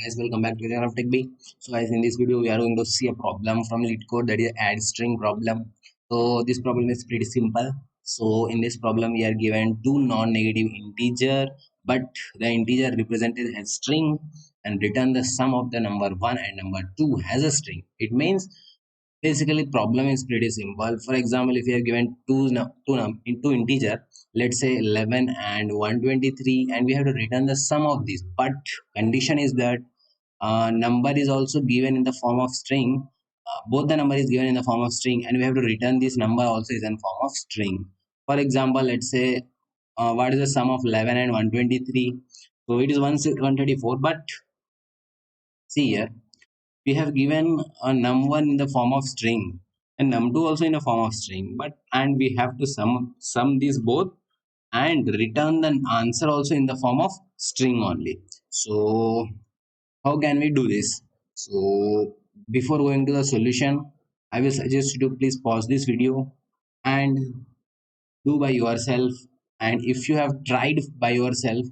Guys, welcome back to the channel of TechBee. So guys, in this video we are going to see a problem from LeetCode, that is add string problem. So this problem is pretty simple. So in this problem we are given two non-negative integer, but the integer represented as string, and return the sum of the number 1 and number 2 as a string. It means basically problem is pretty simple. For example, if you are given two integer, let's say 11 and 123, and we have to return the sum of these, but condition is that number is also given in the form of string. Both the number is given in the form of string, and we have to return this number also is in form of string. For example, let's say what is the sum of 11 and 123? So it is 134, but see here we have given a num1 in the form of string and num2 also in the form of string, but and we have to sum these both and return the answer also in the form of string only. So how can we do this? So before going to the solution, I will suggest you to please pause this video and do by yourself. And if you have tried by yourself,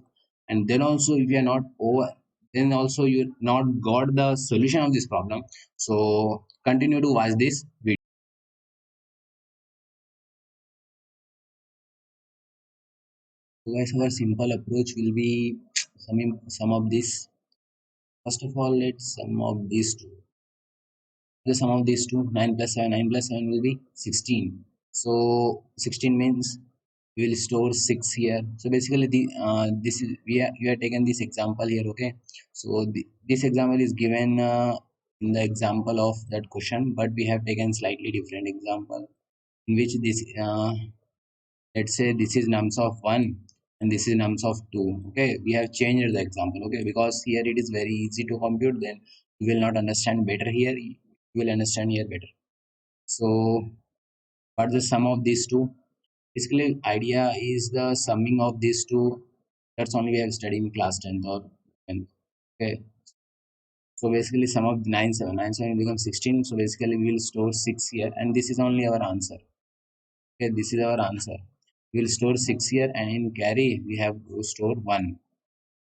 and then also if you are not over, then also you not got the solution of this problem, so continue to watch this video. So guys, our simple approach will be sum of this. First of all, let's sum of these two. The sum of these two, 9 plus 7, 9 plus 7 will be 16. So 16 means we will store 6 here. So basically the this is we are taken this example here. Okay, so this example is given in the example of that question, but we have taken slightly different example in which this let's say this is nums of 1 and this is nums of 2. Okay, we have changed the example. Okay, because here it is very easy to compute, then you will not understand better here, you will understand here better. So what's the sum of these two? Basically idea is the summing of these two. That's only we have studied in class 10th or 10th. Okay, so basically sum of 9 7 9 7 will become 16. So basically we will store 6 here, and this is only our answer. Okay, this is our answer. We will store 6 here, and in carry we have to store 1,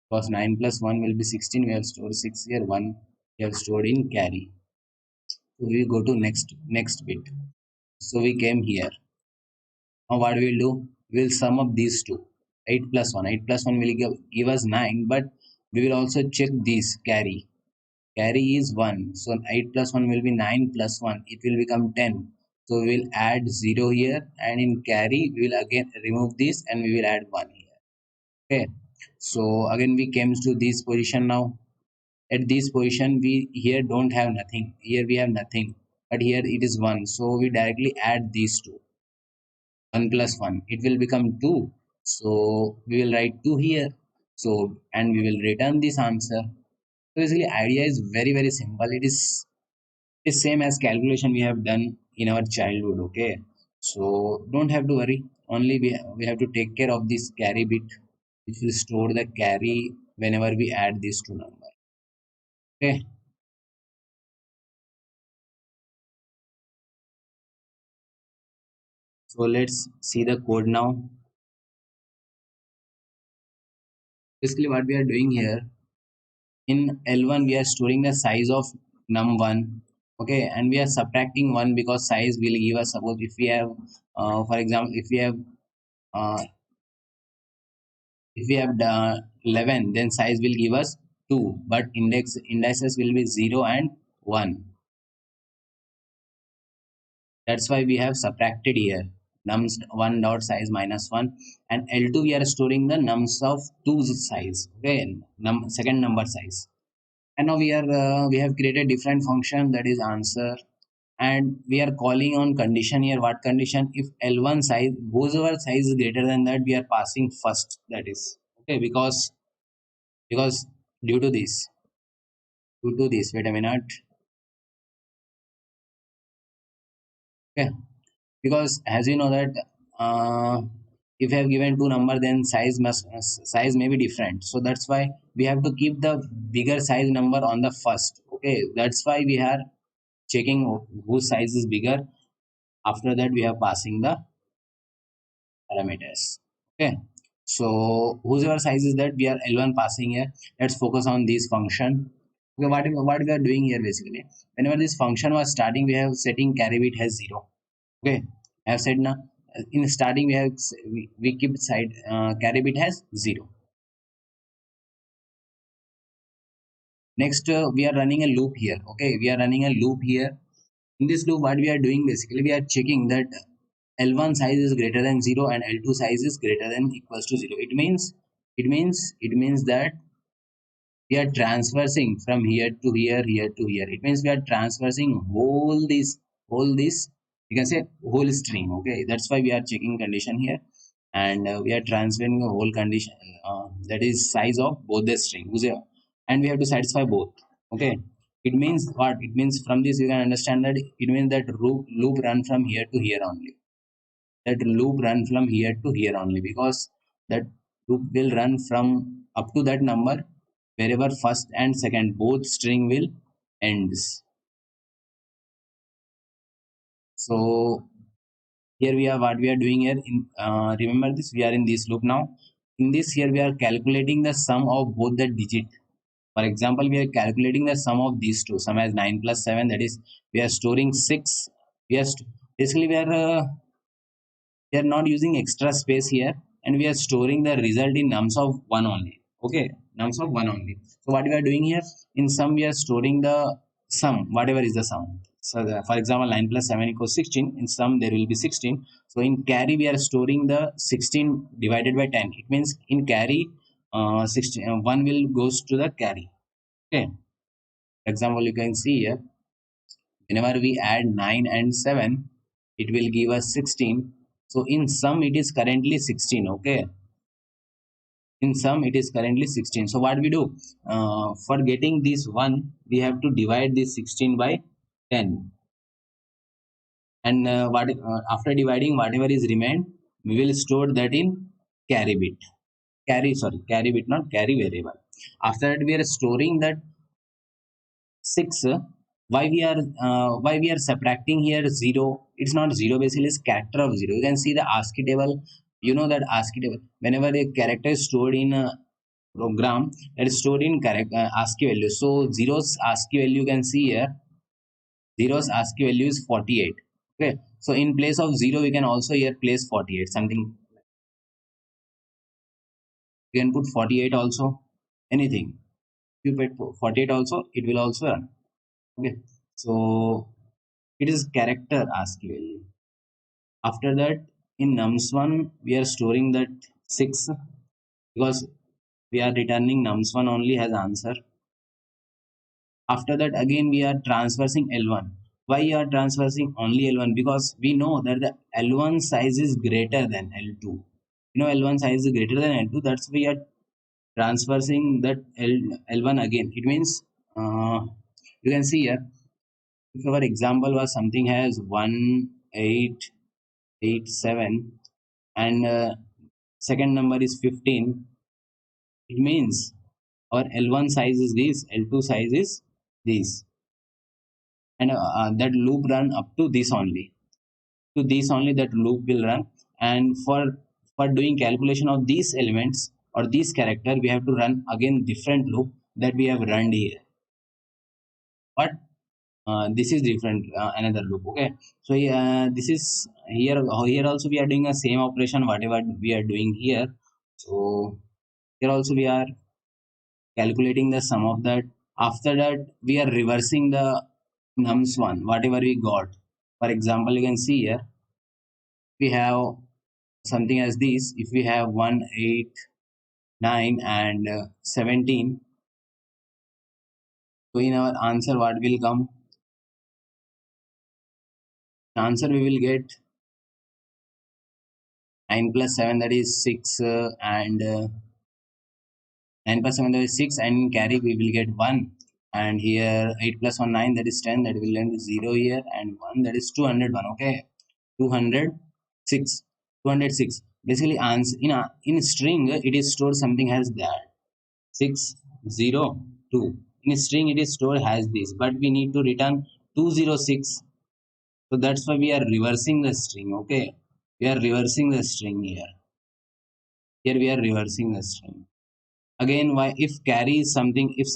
because 9 plus 1 will be 16. We have stored 6 here, 1 we have stored in carry. So we go to next bit. So we came here. Now what we will do? We will sum up these two. 8 plus 1. 8 plus 1 will give us 9, but we will also check this carry. Carry is 1. So 8 plus 1 will be 9 plus 1. It will become 10. So we will add 0 here, and in carry we will again remove this and we will add 1 here. Okay. So again we came to this position now. At this position we here don't have nothing. Here we have nothing. But here it is 1. So we directly add these two. 1 plus 1, it will become 2. So we will write 2 here. So and we will return this answer. So basically idea is very simple. It is same as calculation we have done in our childhood. Okay, so don't have to worry. Only we have to take care of this carry bit, which will store the carry whenever we add these two numbers. Okay, so let's see the code now. Basically what we are doing here, in L1 we are storing the size of num1. Okay, and we are subtracting 1 because size will give us, suppose if we have for example uh, if we have 11, then size will give us 2, but indices will be 0 and 1. That's why we have subtracted here nums1 dot size minus 1, and L2 we are storing the nums of 2 size. Okay, second number size. And now we have created different function, that is answer, and we are calling on condition here. What condition? If L1 size, whoever size is greater than that, we are passing first. That is okay, because due to this wait a minute. Okay, because as you know that if you have given two number, then size may be different. So that's why we have to keep the bigger size number on the first. Okay, that's why we are checking whose size is bigger. After that we are passing the parameters. Okay, so whosoever size is that, we are L1 passing here. Let's focus on this function. Okay, what we are doing here basically, whenever this function was starting, we have setting carry bit has 0. Okay, I have said now, in starting we have we keep side carry bit has 0. Next, we are running a loop here. Okay, we are running a loop here. In this loop, what we are doing basically, we are checking that L1 size is greater than 0 and L2 size is greater than equals to 0. It means that we are transversing from here to here, here to here. It means we are transversing whole this, you can say whole string. Okay, that's why we are checking condition here, and we are transferring a whole condition, that is size of both the string, and we have to satisfy both. Okay, it means what? It means from this you can understand that it means that loop run from here to here only. That loop run from here to here only, because that loop will run from up to that number wherever first and second both string will ends. So here we are, what we are doing here in, remember this, we are in this loop now. In this, here we are calculating the sum of both the digit. For example, we are calculating the sum of these two, sum as 9 plus 7, that is we are storing 6. We are basically we are not using extra space here, and we are storing the result in nums of 1 only. Okay, nums of 1 only. So what we are doing here, in sum we are storing the sum, whatever is the sum. So for example, 9 plus 7 equals 16. In sum there will be 16. So in carry we are storing the 16 divided by 10. It means in carry, 16, 1 will goes to the carry. Okay, for example, you can see here, whenever we add 9 and 7, it will give us 16. So in sum it is currently 16. Okay, in sum it is currently 16. So what we do, for getting this 1, we have to divide this 16 by 10, and after dividing, whatever is remained, we will store that in carry bit. Carry bit, not carry variable. After that, we are storing that 6. Why we are subtracting here 0? It's not 0, basically it's character of 0. You can see the ASCII table. You know that ASCII table, whenever a character is stored in a program, that is stored in ASCII value. So zero's ASCII value, you can see here, zero's ASCII value is 48. Okay, so in place of 0 we can also here place 48, something. You can put 48 also, anything. If you put 48 also, it will also run. Okay, so it is character ASCII value. After that, in nums1 we are storing that 6, because we are returning nums1 only as answer. After that, again we are transversing L1. Why you are transversing only L1? Because we know that the L1 size is greater than L2. You know, L1 size is greater than L2. That's why we are transversing that L1 again. It means, you can see here, if our example was something has 1887, and second number is 15, it means our L1 size is this, L2 size is this, and that loop run up to this only. To this only that loop will run, and for doing calculation of these elements or these character, we have to run again different loop that we have run here. But this is different, another loop. Okay, so this is here also we are doing the same operation whatever we are doing here. So here also we are calculating the sum of that. After that, we are reversing the nums1 whatever we got. For example, you can see here, we have something as this. If we have 1, 8, 9 and 17, so in our answer what will come? The answer we will get 9 plus 7, that is 6, and 9 plus 7, that is 6, and in carry we will get 1, and here 8 plus 1, 9, that is 10, that will end 0 here, and 1, that is 201. Okay, 206. 206 basically answer in string it is stored something as that 602. In string it is stored as this, but we need to return 206. So that's why we are reversing the string. Okay, we are reversing the string here. Here we are reversing the string again. Why? If carry is something, if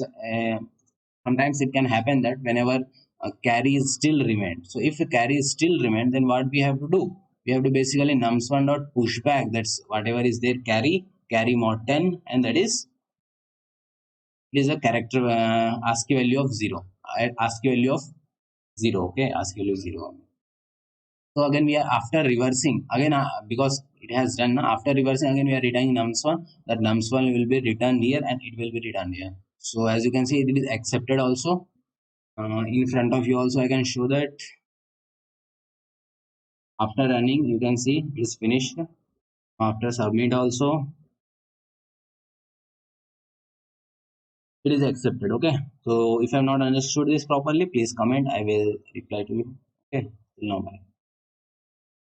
Sometimes it can happen that whenever a carry is still remained. So if a carry is still remained, then what we have to do? We have to basically nums1 dot push back. That's whatever is there carry mod 10, and that is it is a character ASCII value of zero. ASCII value of zero. Okay, ASCII value 0. So again we are after reversing again because it has done after reversing again we are returning nums1. That nums1 will be returned here and it will be returned here. So as you can see, it is accepted also. In front of you also I can show that after running you can see it is finished. After submit also it is accepted. Okay, so if I have not understood this properly, please comment, I will reply to you. Okay, till now, bye.